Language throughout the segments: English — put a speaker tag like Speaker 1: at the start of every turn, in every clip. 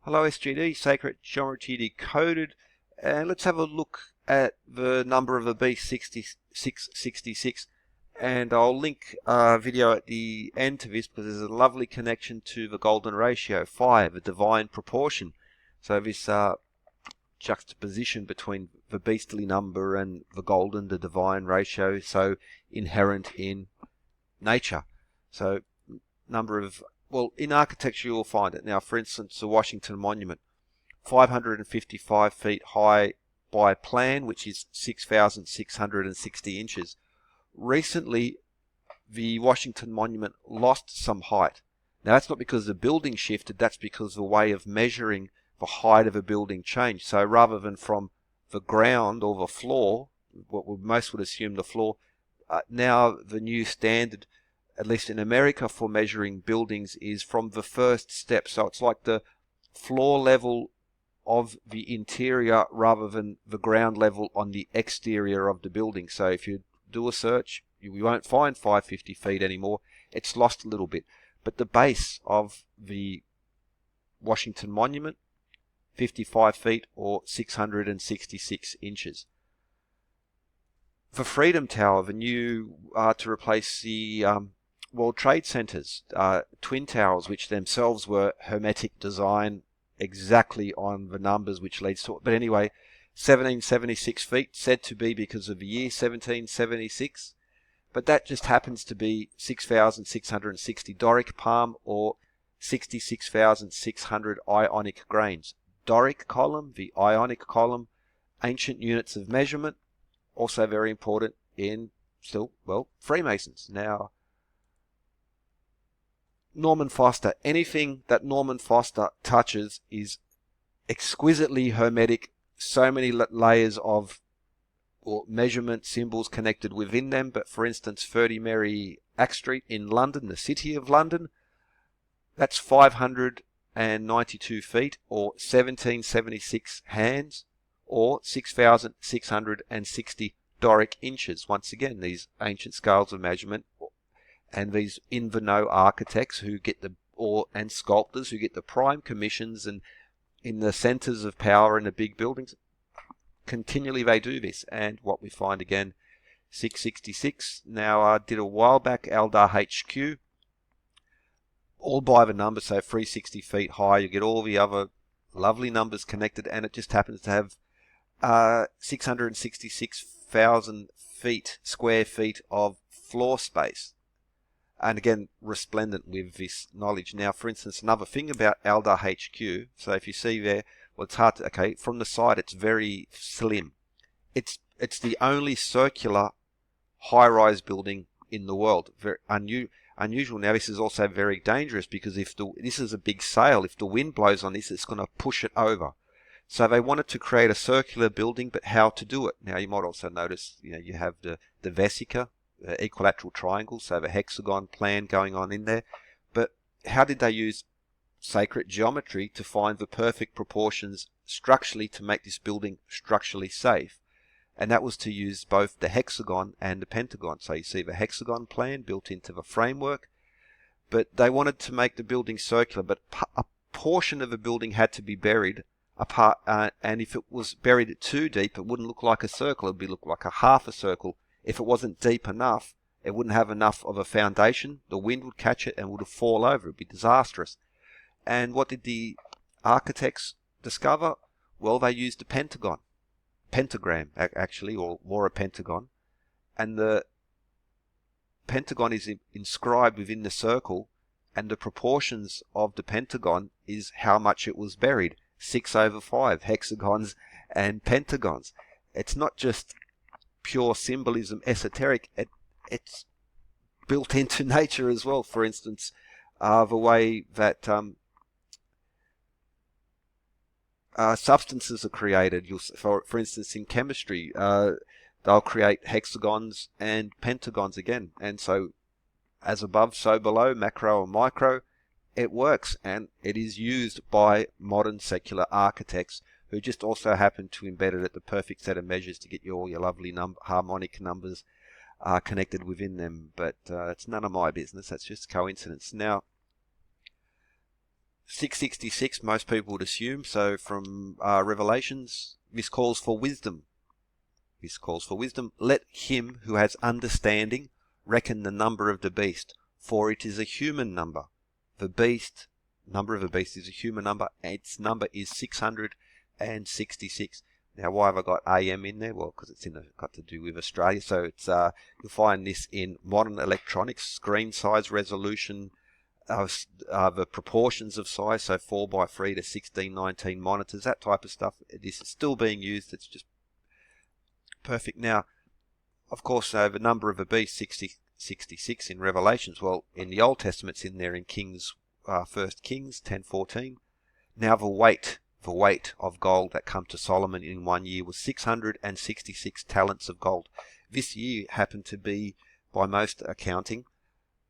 Speaker 1: Hello SGD, Sacred Geometry Decoded, and let's have a look at the number of the beast 6666, and I'll link a video at the end to this because there's a lovely connection to the golden ratio, Phi, the Divine Proportion. So this juxtaposition between the beastly number and the golden, the divine ratio, so inherent in nature. So number of, well, in architecture you'll find it. Now, for instance, the Washington Monument, 555 feet high by plan, which is 6,660 inches. Recently, the Washington Monument lost some height. Now, that's not because the building shifted, that's because the way of measuring the height of a building changed. So rather than from the ground or the floor, what most would assume the floor, now the new standard, at least in America, for measuring buildings is from the first step. So it's like the floor level of the interior rather than the ground level on the exterior of the building. So if you do a search, you won't find 550 feet anymore. It's lost a little bit. But the base of the Washington Monument, 55 feet or 666 inches. The Freedom Tower, the new to replace the World Trade Centers, Twin Towers, which themselves were hermetic design exactly on the numbers which leads to it. But anyway, 1776 feet, said to be because of the year 1776. But that just happens to be 6,660 Doric palm or 66,600 ionic grains. Doric column, the ionic column, ancient units of measurement, also very important in still, well, Freemasons. Now, Norman Foster, anything that Norman Foster touches is exquisitely hermetic, so many layers of or measurement symbols connected within them. But for instance, 30 Mary Axe Street in London, the city of London, that's 592 feet or 1776 hands or 6,660 Doric inches. Once again, these ancient scales of measurement and these in-the-know architects who get and sculptors who get the prime commissions and in the centers of power in the big buildings, continually they do this. And what we find again, 666. Now, I did a while back Aldar HQ, all by the number, so 360 feet high. You get all the other lovely numbers connected, and it just happens to have 666,000 square feet of floor space. And again, resplendent with this knowledge. Now, for instance, another thing about Aldar HQ, so if you see there, well, it's hard to, okay, from the side it's very slim. It's the only circular high-rise building in the world. Very unusual. Now, this is also very dangerous because this is a big sail. If the wind blows on this, it's going to push it over. So they wanted to create a circular building, but how to do it? Now, you might also notice, you have the vesica, equilateral triangle, so the hexagon plan going on in there. But how did they use sacred geometry to find the perfect proportions structurally to make this building structurally safe? And that was to use both the hexagon and the pentagon. So you see the hexagon plan built into the framework, but they wanted to make the building circular, but a portion of the building had to be buried apart, and if it was buried too deep, it wouldn't look like a circle. It would look like a half a circle. If it wasn't deep enough, it wouldn't have enough of a foundation. The wind would catch it and would fall over. It would be disastrous. And what did the architects discover? Well, they used a pentagram actually, or more a pentagon. And the pentagon is inscribed within the circle, and the proportions of the pentagon is how much it was buried. 6/5 hexagons and pentagons. It's not just pure symbolism, esoteric, it's built into nature as well. For instance, the way that substances are created. For instance, in chemistry, they'll create hexagons and pentagons again. And so, as above, so below, macro and micro, it works, and it is used by modern secular architects who just also happen to embed it at the perfect set of measures to get all your lovely harmonic numbers connected within them. But it's none of my business. That's just coincidence. Now, 666, most people would assume. So from Revelations, this calls for wisdom. This calls for wisdom. Let him who has understanding reckon the number of the beast, for it is a human number. The beast, number of the beast is a human number. Its number is 666. Now, why have I got AM in there? Well, because it's got to do with Australia. So it's you'll find this in modern electronics, screen size, resolution, the proportions of size, so 4:3 to 16:19 monitors, that type of stuff. This is still being used. It's just perfect. Now, of course, the number of the beast, 66 in Revelations. Well, in the Old Testament, it's in there in Kings, 1 Kings 10:14. Now the weight of gold that come to Solomon in 1 year was 666 talents of gold. This year happened to be, by most accounting,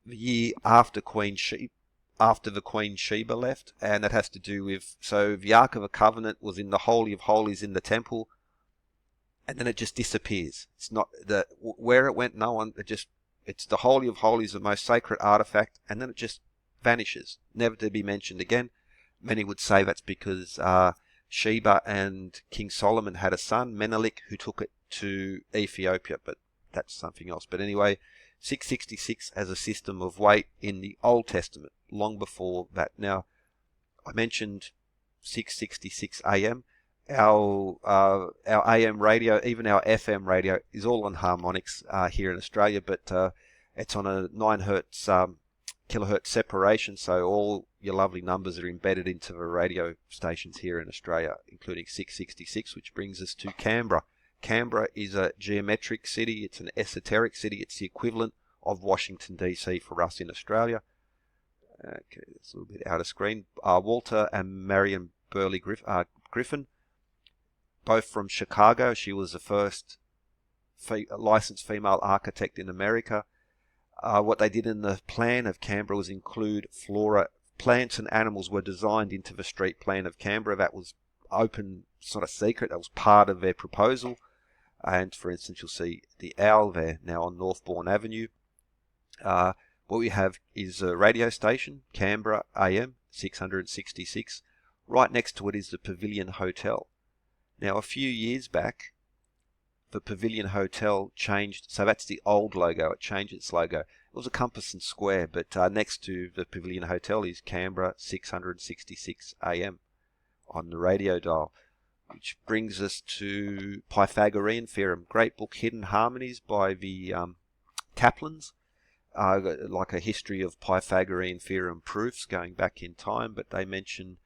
Speaker 1: the year after the Queen Sheba left, and that has to do with, so the Ark of the Covenant was in the Holy of Holies in the temple, and then it just disappears. It's not where it went, no one, it's the Holy of Holies, the most sacred artifact, and then it just vanishes, never to be mentioned again. Many would say that's because Sheba and King Solomon had a son, Menelik, who took it to Ethiopia, but that's something else. But anyway, 666 as a system of weight in the Old Testament, long before that. Now, I mentioned 666 AM. Our AM radio, even our FM radio, is all on harmonics here in Australia, but it's on a 9 hertz kilohertz separation, so all your lovely numbers are embedded into the radio stations here in Australia, including 666, which brings us to Canberra. Canberra is a geometric city. It's an esoteric city. It's the equivalent of Washington, D.C. for us in Australia. Okay, it's a little bit out of screen. Walter and Marion Burley Griffin, both from Chicago. She was the first licensed female architect in America. What they did in the plan of Canberra was include flora. Plants and animals were designed into the street plan of Canberra. That was open, sort of secret. That was part of their proposal. And for instance, you'll see the owl there now on Northbourne Avenue. What we have is a radio station, Canberra AM 666. Right next to it is the Pavilion Hotel. Now, a few years back, the Pavilion Hotel changed, so that's the old logo, it changed its logo. It was a compass and square, but next to the Pavilion Hotel is Canberra 666 AM on the radio dial, which brings us to Pythagorean theorem, great book Hidden Harmonies by the Kaplans, like a history of Pythagorean theorem proofs going back in time, but they mention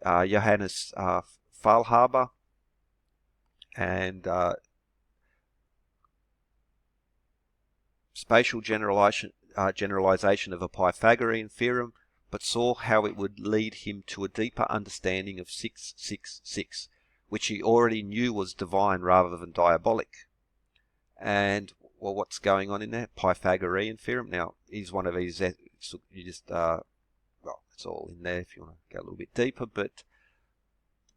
Speaker 1: Johannes Faulhaber and spatial generalization of a Pythagorean theorem, but saw how it would lead him to a deeper understanding of 666, which he already knew was divine rather than diabolic. And, well, what's going on in there? Pythagorean theorem. Now, is one of these, you just, well, it's all in there if you want to go a little bit deeper, but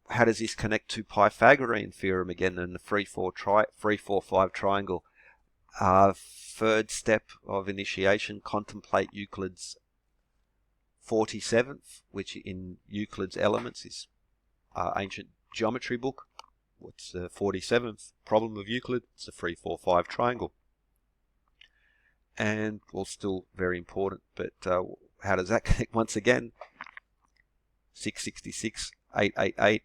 Speaker 1: how does this connect to Pythagorean theorem again and the 3-4-5 triangle? Third step of initiation, contemplate Euclid's 47th, which in Euclid's Elements is ancient geometry book. What's the 47th problem of Euclid? It's a 3-4-5 triangle. And, well, still very important, but how does that connect? Once again, 666, 888,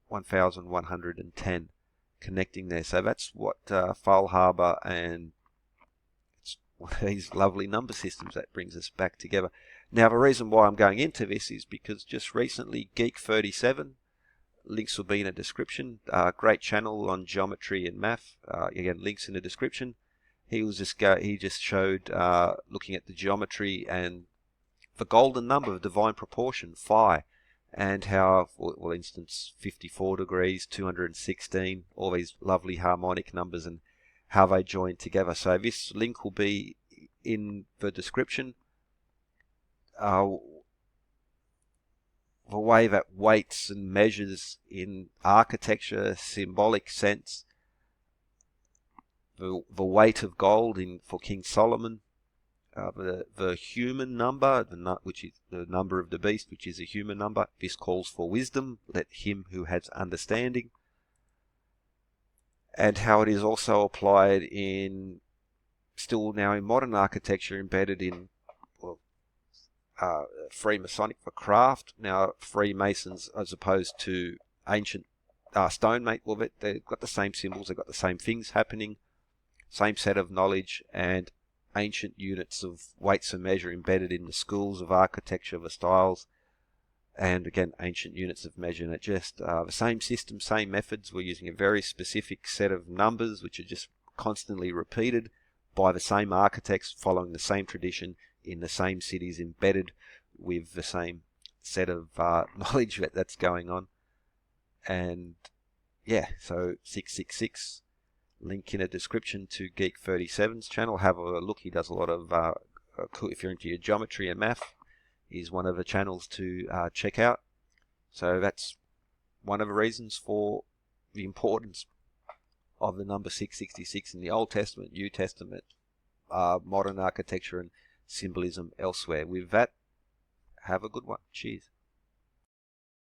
Speaker 1: 1110. Connecting there. So that's what Faulhaber, and it's one of these lovely number systems that brings us back together. Now, the reason why I'm going into this is because just recently Geek 37, links will be in a description, great channel on geometry and math, again, links in the description. He just showed looking at the geometry and the golden number of divine proportion, Phi, and how, for instance, 54 degrees, 216, all these lovely harmonic numbers and how they join together. So this link will be in the description. The way that weights and measures in architecture, symbolic sense, the weight of gold for King Solomon, the human number, which is the number of the beast, which is a human number. This calls for wisdom. Let him who has understanding. And how it is also applied in, still now in modern architecture, embedded in Freemasonic Craft. Now, Freemasons, as opposed to ancient stonemason, well, they've got the same symbols, they've got the same things happening, same set of knowledge, and ancient units of weights and measure embedded in the schools of architecture, the styles, and again, ancient units of measure. And it just the same system, same methods. We're using a very specific set of numbers, which are just constantly repeated by the same architects, following the same tradition in the same cities, embedded with the same set of knowledge that's going on. And yeah, so 666, link in a description to Geek 37's channel. Have a look. He does a lot of if you're into your geometry and math, is one of the channels to check out. So that's one of the reasons for the importance of the number 666 in the Old Testament, New Testament, modern architecture, and symbolism elsewhere. With that, have a good one. Cheers.